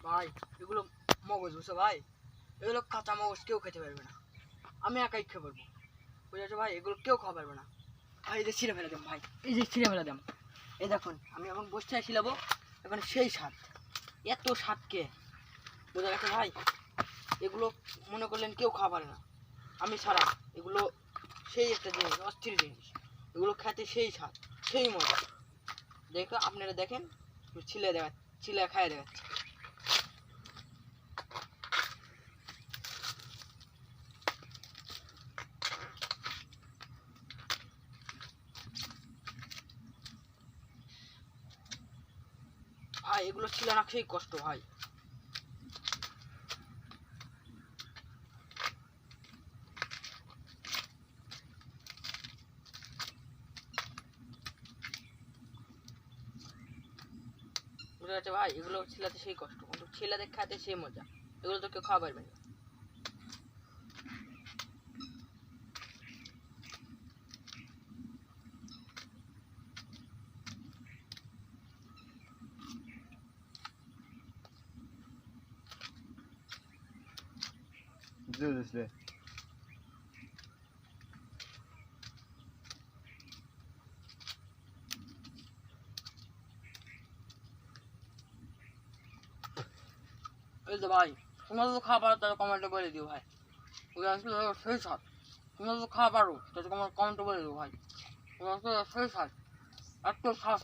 ভাই এগুলো মগজ বুঝছো ভাই, এগুলো কাঁচা মগজ কেউ খেতে পারবে না, আমি একাই খেয়ে পারবো বুঝেছো ভাই, এগুলো কেউ খাওয়া পারবে না ভাই। এই যে ছিঁড়ে ফেলে দেম ভাই, এই যে ছিঁড়ে ফেলে দেম, এই দেখুন আমি এখন বসে ছিলাবো, এখন সেই স্বাদ, এত স্বাদকে বোঝা গেছে ভাই। এগুলো মনে করলেন কেউ খাওয়া পারে না, আমি ছাড়া। এগুলো সেই একটা জিনিস, অস্থির জিনিস, এগুলো খেতে সেই স্বাদ, সেই মজা। দেখো আপনারা দেখেন, ছিলে খাইয়ে দেখাচ্ছি। ভাই এগুলো ছিল না সেই কষ্ট ভাই। বুঝতে পারছো ভাই, এগুলো ছিলাতে সেই কষ্ট, কিন্তু ছিলাতে খাতে সেই মজা, এগুলো তো কেউ খাওয়া পারবে না। Do this day. এই তো ভাই, তোমরা যদি খাওয়া পারো তাহলে কমেন্টে বলে দিও ভাই, ওই আসলে সেই স্বাদ। তোমরা যদি খাওয়া পারো তাহলে কমেন্টে বলে দিও ভাই, ওই আসলে সেই স্বাদ, এত স্বাদ।